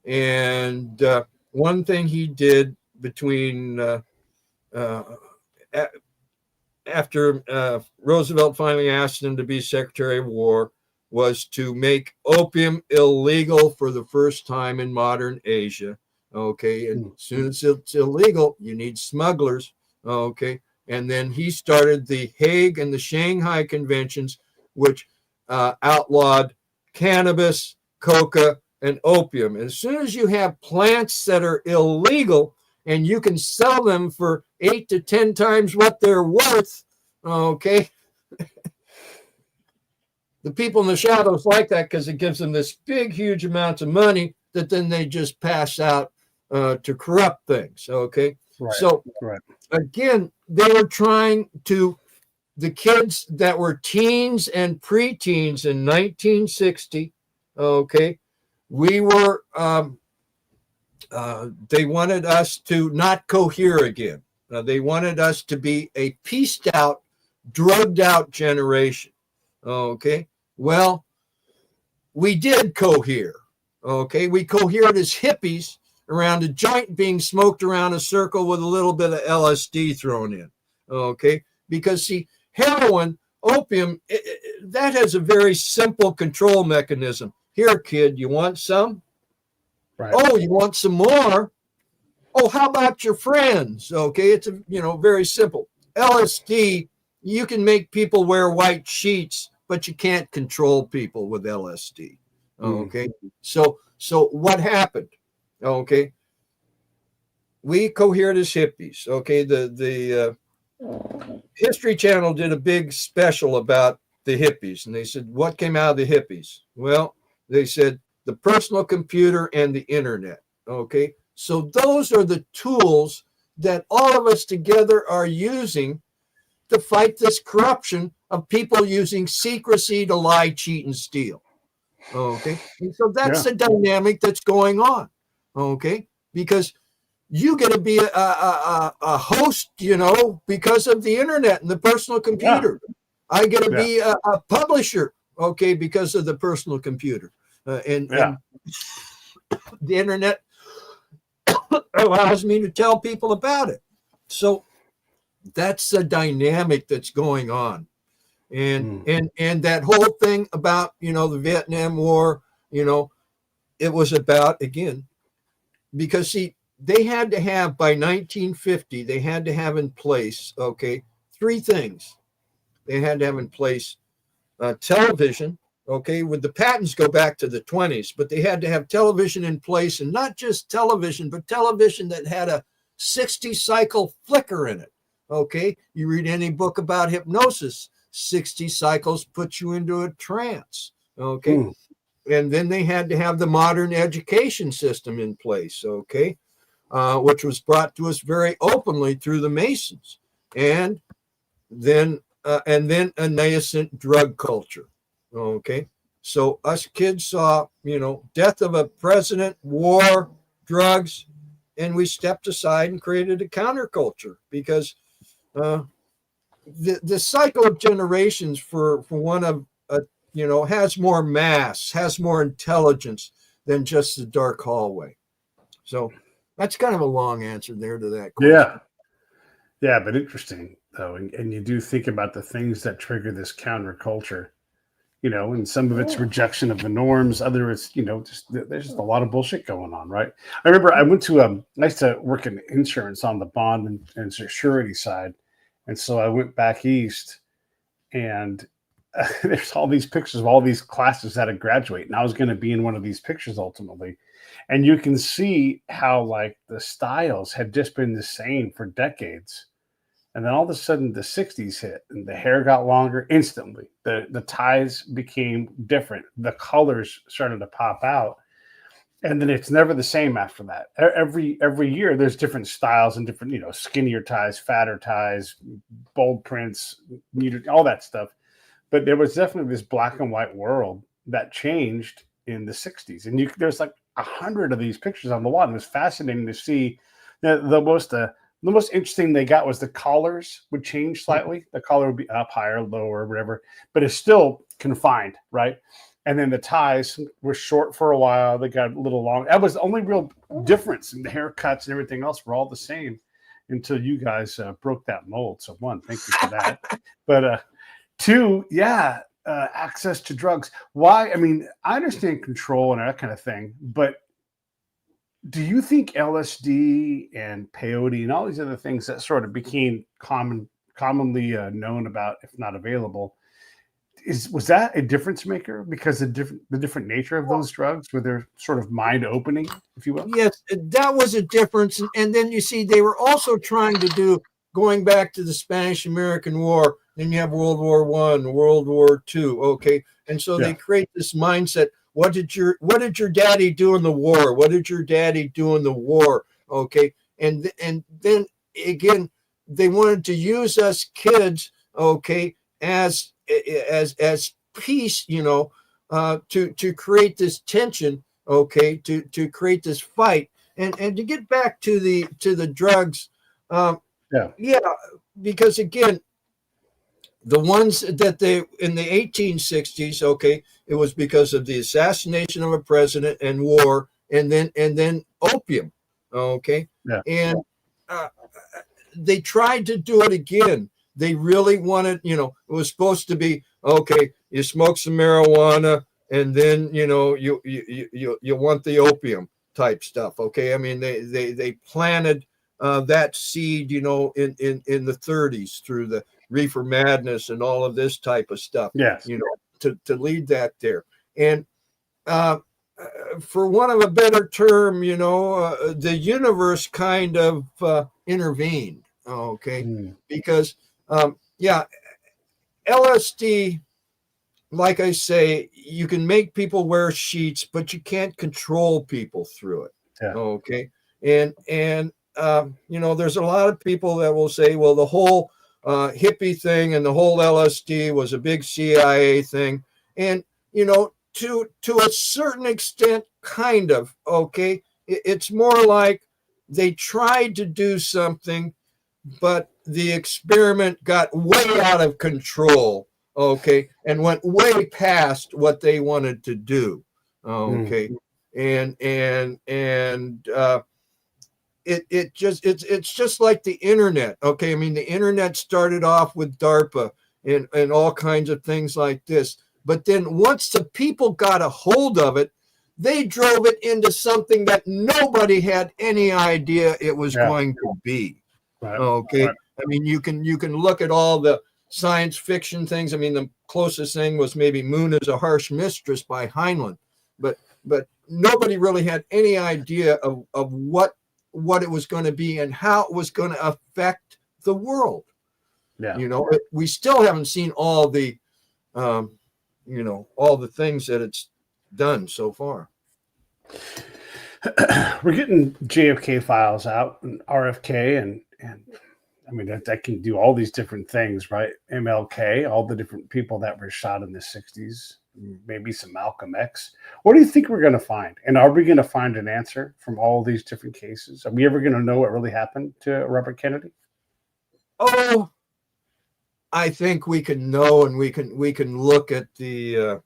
And one thing he did between after Roosevelt finally asked him to be Secretary of War, was to make opium illegal for the first time in modern Asia. Okay. And as soon as it's illegal, you need smugglers. Okay. And then he started the Hague and the Shanghai Conventions, which outlawed cannabis, coca, and opium. And as soon as you have plants that are illegal, and you can sell them for 8 to 10 times what they're worth, okay? The people in the shadows like that, because it gives them this big, huge amounts of money that then they just pass out to corrupt things, okay? Right. So, right. Again, they were trying to the kids that were teens and preteens in 1960, okay, we were, they wanted us to not cohere again. They wanted us to be a pieced out, drugged out generation. Okay. Well, we did cohere. Okay. We cohered as hippies around a joint being smoked around a circle with a little bit of LSD thrown in. Okay. Because, see, heroin, opium, that has a very simple control mechanism. Here, kid, you want some? Right. Oh, you want some more? Oh, how about your friends? Okay, it's very simple. LSD, you can make people wear white sheets, but you can't control people with LSD. Okay, so what happened? Okay, we cohered as hippies. Okay, the History Channel did a big special about the hippies, and they said, what came out of the hippies? Well, they said the personal computer and the internet. Okay, so those are the tools that all of us together are using to fight this corruption of people using secrecy to lie, cheat, and steal. Okay, and so that's the dynamic that's going on. Okay, because you get to be a host, because of the internet and the personal computer. Yeah. I get to be a publisher, okay, because of the personal computer. And the internet allows me to tell people about it. So that's the dynamic that's going on. And that whole thing about, the Vietnam War, it was about, again, because, see, they had to have, by 1950, they had to have in place, okay, three things. They had to have in place television, okay, with the patents go back to the 20s, but they had to have television in place, and not just television, but television that had a 60-cycle flicker in it, okay? You read any book about hypnosis, 60 cycles put you into a trance, okay? And then they had to have the modern education system in place, okay? Which was brought to us very openly through the Masons, and then a nascent drug culture. Okay, so us kids saw, death of a president, war, drugs, and we stepped aside and created a counterculture because the cycle of generations for one of has more mass, has more intelligence than just the dark hallway. So that's kind of a long answer there to that question. Yeah, but interesting though, and you do think about the things that trigger this counterculture, and some of it's rejection of the norms, other it's there's just a lot of bullshit going on, right? I remember I went to I used to work in insurance on the bond and surety side, and so I went back east, and there's all these pictures of all these classes that had graduate, and I was going to be in one of these pictures ultimately. And you can see how like the styles had just been the same for decades. And then all of a sudden the 60s hit and the hair got longer instantly. The ties became different. The colors started to pop out. And then it's never the same after that. Every year there's different styles and different, skinnier ties, fatter ties, bold prints, all that stuff. But there was definitely this black and white world that changed in the 60s. And there's like 100 of these pictures on the wall. And it was fascinating to see. The most interesting they got was the collars would change slightly. The collar would be up, higher, lower, whatever, but it's still confined, right? And then the ties were short for a while. They got a little long. That was the only real difference. And the haircuts and everything else were all the same until you guys broke that mold. So one, thank you for that. But two, access to drugs. Why? I mean, I understand control and that kind of thing, but do you think LSD and peyote and all these other things that sort of became commonly known about, if not available, was that a difference maker because the different nature of those drugs, were they're sort of mind opening, if you will? Yes, that was a difference. And then you see, they were also trying to do, going back to the Spanish-American War. Then you have World War I, World War II. Okay, and so they create this mindset. What did your daddy do in the war? What did your daddy do in the war? Okay, and then again, they wanted to use us kids, okay, as peace, to create this tension, okay, to create this fight, and to get back to the drugs, Yeah. yeah, because again, the ones that they in the 1860s, okay, it was because of the assassination of a president and war, and then opium, okay, Yeah. and uh, they tried to do it again. They really wanted, it was supposed to be okay. You smoke some marijuana, and then you want the opium type stuff. Okay, I mean they planted that seed, in the 30s through the reefer madness and all of this type of stuff. Yes. To lead that there, and uh, for want of a better term, the universe kind of intervened. Okay, because yeah, LSD, like I say, you can make people wear sheets, but you can't control people through it. Yeah. Okay, and there's a lot of people that will say, well, the whole hippie thing and the whole LSD was a big CIA thing, and to a certain extent, kind of. Okay, it's more like they tried to do something, but the experiment got way out of control, okay, and went way past what they wanted to do, okay, and it's just like the internet, okay. I mean, the internet started off with DARPA and all kinds of things like this, but then once the people got a hold of it, they drove it into something that nobody had any idea it was going to be. Right. Okay. Right. I mean, you can look at all the science fiction things. I mean, the closest thing was maybe Moon is a Harsh Mistress by Heinlein, but nobody really had any idea of what it was going to be and how it was going to affect the world. Yeah. We still haven't seen all the all the things that it's done so far. We're getting JFK files out and RFK and I mean that can do all these different things, right? MLK, all the different people that were shot in the 60s, maybe some Malcolm X. What do you think we're going to find? And are we going to find an answer from all these different cases? Are we ever going to know what really happened to Robert Kennedy? Oh, I think we can know, and we can look at the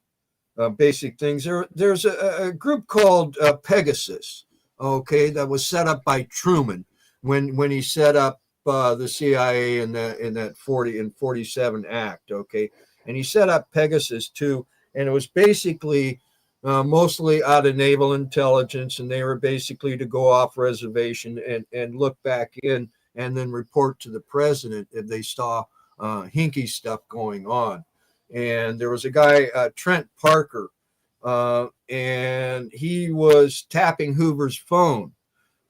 basic things. There's a group called Pegasus, okay, that was set up by Truman when he set up the CIA in that 47 Act, okay, and he set up Pegasus too, and it was basically mostly out of naval intelligence, and they were basically to go off reservation and look back in and then report to the president if they saw hinky stuff going on. And there was a guy, Trent Parker, and he was tapping Hoover's phone.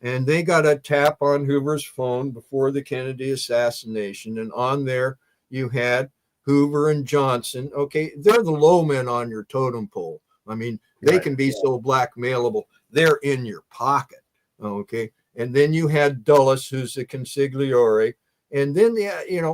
And they got a tap on Hoover's phone before the Kennedy assassination. And on there, you had Hoover and Johnson. Okay, they're the low men on your totem pole. I mean, they can be so blackmailable. They're in your pocket. Okay. And then you had Dulles, who's the consigliere. And then,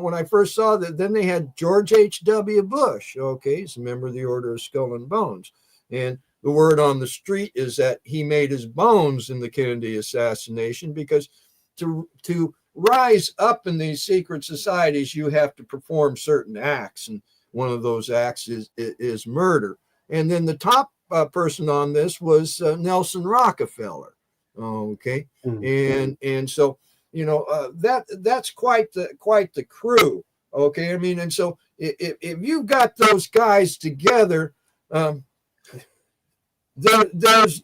when I first saw that, then they had George H.W. Bush. Okay, he's a member of the Order of Skull and Bones. And the word on the street is that he made his bones in the Kennedy assassination, because to rise up in these secret societies, you have to perform certain acts. And one of those acts is murder. And then the top person on this was Nelson Rockefeller. Okay. And so, that's quite the crew. Okay. I mean, and so if you've got those guys together, there's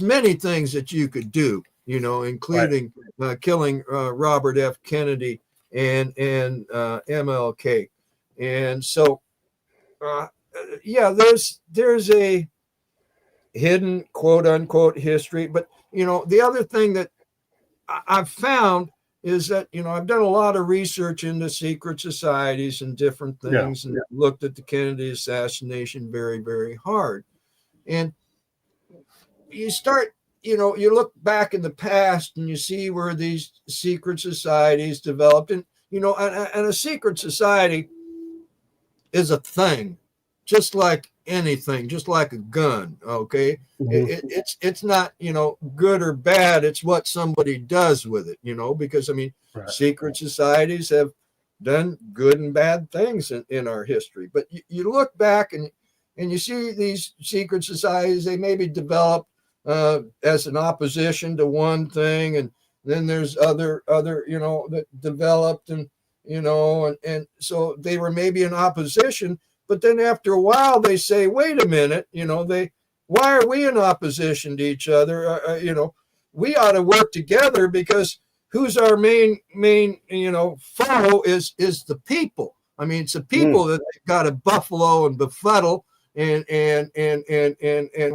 many things that you could do, including killing Robert F. Kennedy and MLK. And so, there's a hidden quote unquote history. But, the other thing that I've found is that, I've done a lot of research into secret societies and different things, and looked at the Kennedy assassination very, very hard. And you start, you look back in the past and you see where these secret societies developed. And, and a secret society is a thing, just like anything, just like a gun. Okay. Mm-hmm. It's not, good or bad. It's what somebody does with it, because Right. secret societies have done good and bad things in our history. But you look back and you see these secret societies, they maybe develop as an opposition to one thing. And then there's other, that developed and so they were maybe in opposition, but then after a while they say, wait a minute, why are we in opposition to each other? We ought to work together, because who's our main foe is the people. It's the people that they've got to buffalo and befuddle and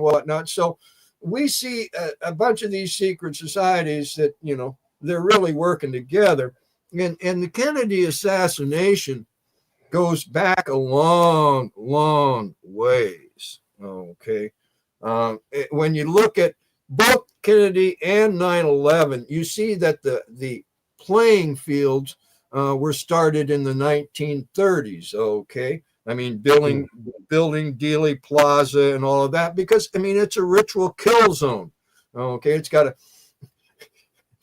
whatnot. So we see a bunch of these secret societies that, they're really working together. And the Kennedy assassination goes back a long, long ways. Okay. When you look at both Kennedy and 9/11, you see that the playing fields were started in the 1930s. Okay. Building Dealey Plaza and all of that, because, it's a ritual kill zone. Okay. It's got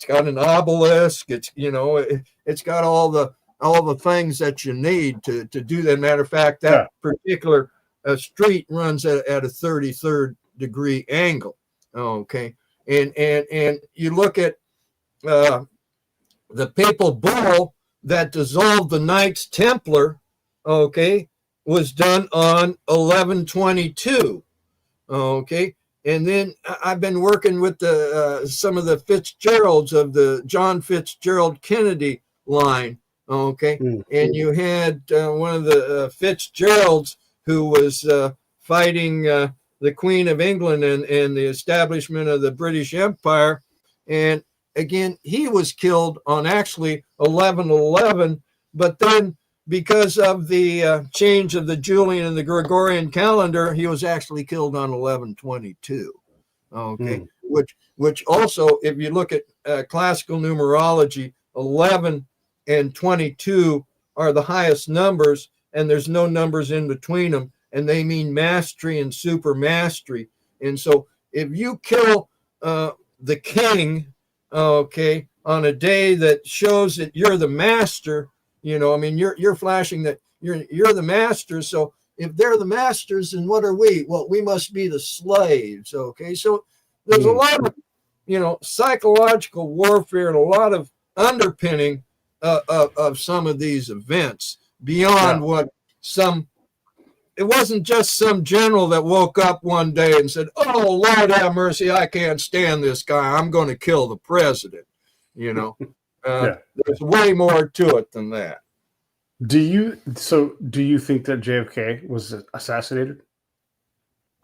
an obelisk. It's got all the things that you need to do that. Matter of fact, that particular street runs at a 33rd degree angle. Okay, and you look at the papal bull that dissolved the Knights Templar. Okay, was done on 11/22. Okay. And then I've been working with some of the Fitzgeralds of the John Fitzgerald Kennedy line. Okay. And you had one of the Fitzgeralds who was fighting the Queen of England and the establishment of the British Empire. And again, he was killed on actually 11/11, but then because of the change of the Julian and the Gregorian calendar, he was actually killed on 11/22. Okay, which also, if you look at classical numerology, 11 and 22 are the highest numbers, and there's no numbers in between them, and they mean mastery and super mastery. And so, if you kill the king, okay, on a day that shows that you're the master. You're flashing that you're the masters. So if they're the masters, then what are we? Well, we must be the slaves. Okay. So there's a lot of, psychological warfare and a lot of underpinning of some of these events beyond what it wasn't just some general that woke up one day and said, oh, Lord have mercy, I can't stand this guy. I'm going to kill the president. There's way more to it than that. Do you think that JFK was assassinated?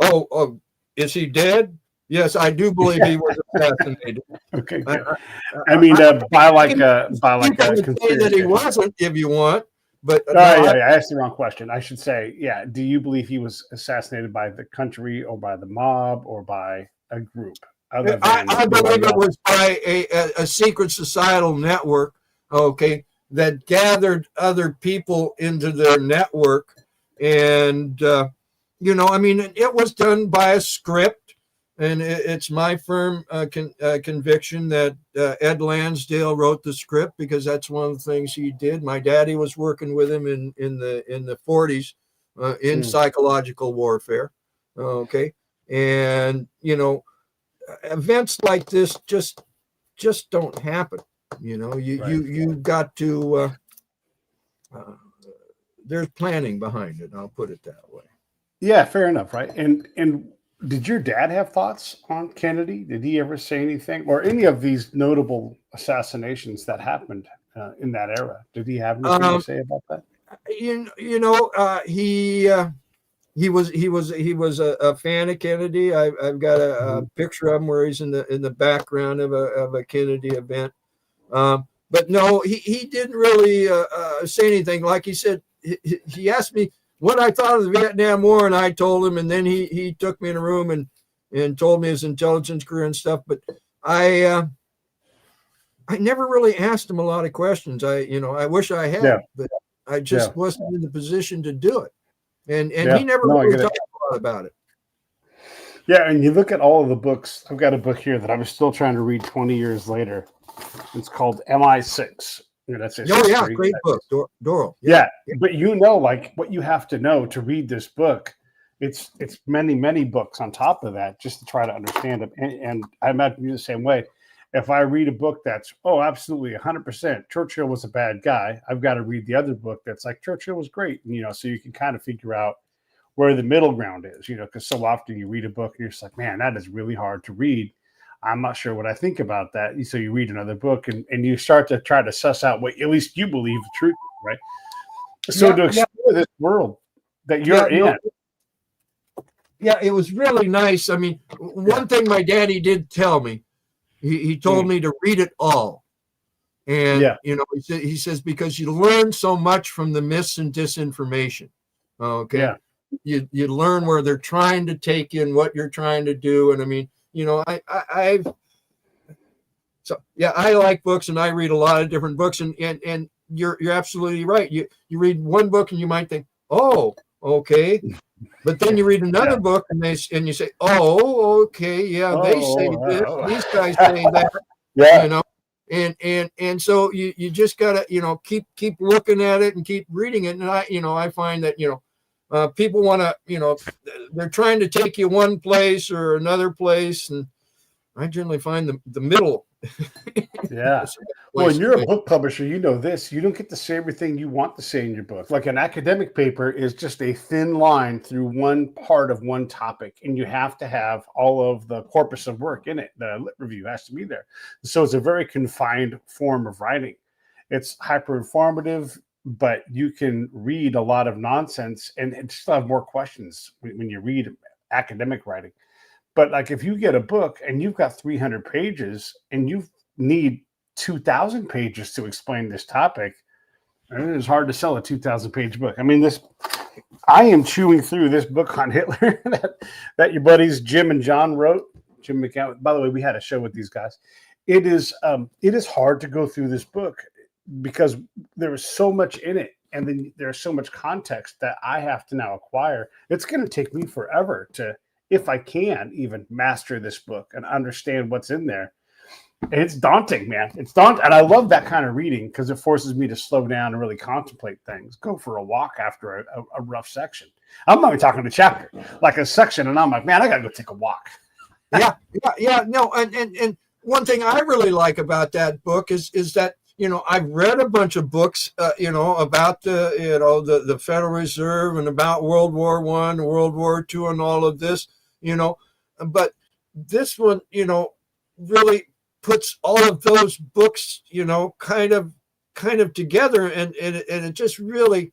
Oh, is he dead? Yes, I do believe he was assassinated. Okay, good. By a conspiracy that he wasn't, if you want. But I asked the wrong question. I should say, do you believe he was assassinated by the country or by the mob or by a group? I believe it was by a secret societal network, okay, that gathered other people into their network. And, it was done by a script. And it's my firm conviction that Ed Lansdale wrote the script, because that's one of the things he did. My daddy was working with him in the 40s in psychological warfare. Okay. And, events like this just don't happen. You've got to there's planning behind it. I'll put it that way. Yeah, fair enough, right? And did your dad have thoughts on Kennedy? Did he ever say anything, or any of these notable assassinations that happened in that era? Did he have anything to say about that? He was a fan of Kennedy. I've got a picture of him where he's in the background of a Kennedy event. But no, he didn't really say anything. Like he said, he asked me what I thought of the Vietnam War, and I told him, and then he took me in a room and told me his intelligence career and stuff. But I I never really asked him a lot of questions. I wish I Yeah. had, but I Yeah. just wasn't in the position to do it. And Yeah. he never No, I really get it. talked a lot about it. Yeah. And you look at all of the books. I've got a book here that I was still trying to read 20 years later. It's called MI6. That's his Oh yeah, history. great book, Doral. Yeah. But like what you have to know to read this book, it's many, many books on top of that just to try to understand it. And I imagine you the same way. If I read a book that's, absolutely 100% Churchill was a bad guy, I've got to read the other book that's like Churchill was great. So you can kind of figure out where the middle ground is, because so often you read a book and you're just like, man, that is really hard to read. I'm not sure what I think about that. So you read another book and you start to try to suss out what at least you believe the truth is, right? So to explore this world that you're in. Yeah, it was really nice. I mean, one thing my daddy did tell me, he told me to read it all. And, he says, because you learn so much from the myths and disinformation. Okay. Yeah. You learn where they're trying to take in what you're trying to do. And I mean, I like books and I read a lot of different books and you're absolutely right. You read one book and you might think, oh, okay. But then you read another book and you say, oh, okay. Yeah. They say this, these guys say that, and so you just gotta, keep looking at it and keep reading it. And I find that, people want to, they're trying to take you one place or another place. And I generally find the middle. Yeah. Well, when you're a book publisher, you know this. You don't get to say everything you want to say in your book. Like an academic paper is just a thin line through one part of one topic, and you have to have all of the corpus of work in it. The lit review has to be there. So it's a very confined form of writing. It's hyper informative, but you can read a lot of nonsense and still have more questions when you read academic writing. But like if you get a book and you've got 300 pages and you need 2,000 pages to explain this topic, it is hard to sell a 2,000 page book. I mean, I am chewing through this book on Hitler that your buddies Jim and John wrote. Jim McCown. By the way, we had a show with these guys. It is hard to go through this book because there is so much in it. And then there's so much context that I have to now acquire. It's going to take me forever to, if I can, even master this book and understand what's in there. And it's daunting, man. It's daunting. And I love that kind of reading because it forces me to slow down and really contemplate things. Go for a walk after a rough section. I'm not even talking a chapter, like a section. And I'm like, man, I got to go take a walk. Yeah. No, and one thing I really like about that book is that, I've read a bunch of books, about the Federal Reserve and about World War I, World War II, and all of this, but this one, really puts all of those books, kind of together, and it just really,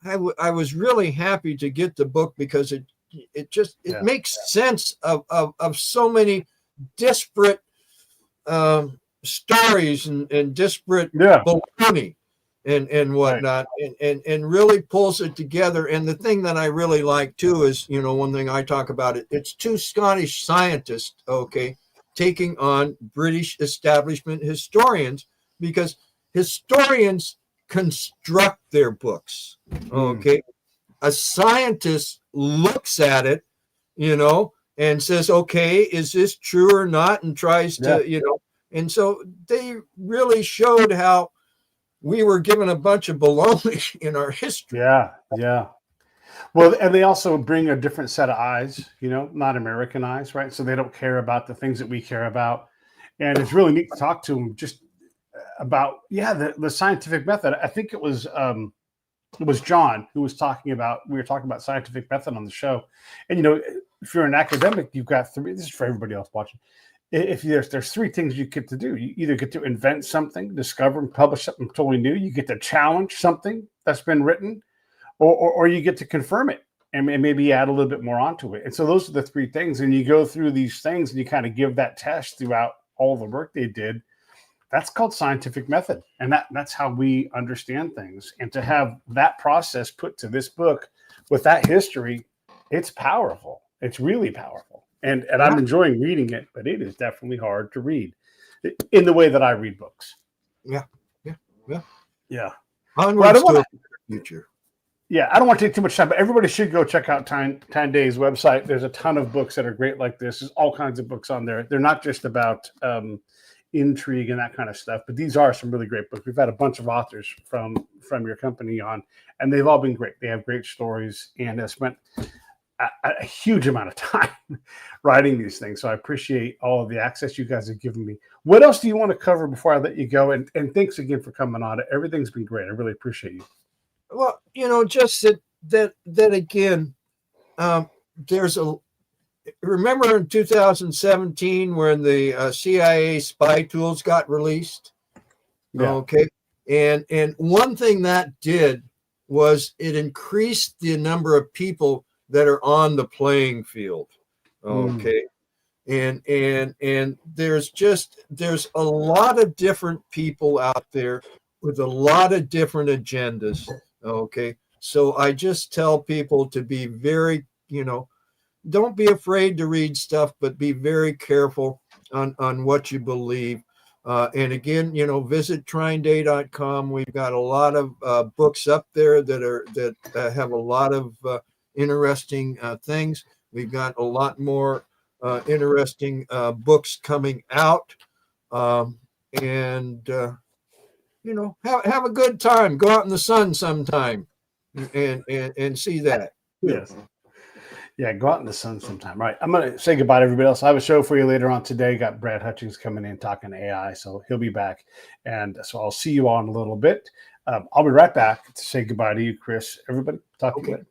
I was really happy to get the book because it makes sense of so many disparate stories and disparate baloney and whatnot, and really pulls it together. And the thing that I really like too is, one thing I talk about it's two Scottish scientists, taking on British establishment historians, because historians construct their books. A scientist looks at it, and says, okay, is this true or not? And tries to, and so they really showed how we were given a bunch of baloney in our history. Yeah. Well, and they also bring a different set of eyes, not American eyes, right? So they don't care about the things that we care about. And it's really neat to talk to them just about, the scientific method. I think it was John who was talking about, we were talking about scientific method on the show. And, if you're an academic, you've got three, this is for everybody else watching. If there's three things you get to do. You either get to invent something, discover and publish something totally new. You get to challenge something that's been written, or you get to confirm it and maybe add a little bit more onto it. And so those are the three things. And you go through these things and you kind of give that test throughout all the work they did. That's called scientific method. And that's how we understand things. And to have that process put to this book with that history, it's powerful. It's really powerful. And I'm enjoying reading it, but it is definitely hard to read. in the way that I read books. Yeah. Yeah. Onwards to a future. Yeah, I don't want to take too much time, but everybody should go check out Time Day's website. There's a ton of books that are great like this. There's all kinds of books on there. They're not just about intrigue and that kind of stuff, but these are some really great books. We've had a bunch of authors from your company on, and they've all been great. They have great stories and have spent a huge amount of time writing these things. So I appreciate all of the access you guys have given me. What else do you want to cover before I let you go? And thanks again for coming on. Everything's been great. I really appreciate you. Well, just that again, there's remember in 2017 when the CIA spy tools got released? Yeah. Okay. And one thing that did was it increased the number of people that are on the playing field. Okay. And there's a lot of different people out there with a lot of different agendas. Okay. So I just tell people to be very, don't be afraid to read stuff, but be very careful on what you believe. And again, visit tryingday.com. We've got a lot of books up there that have a lot of interesting things. We've got a lot more interesting books coming out. Have a good time. Go out in the sun sometime and see that. Yes. Yeah, go out in the sun sometime. Right. I'm going to say goodbye to everybody else. I have a show for you later on today. Got Brad Hutchings coming in talking AI, so he'll be back. And so I'll see you all in a little bit. I'll be right back to say goodbye to you, Kris. Everybody, talk to you later.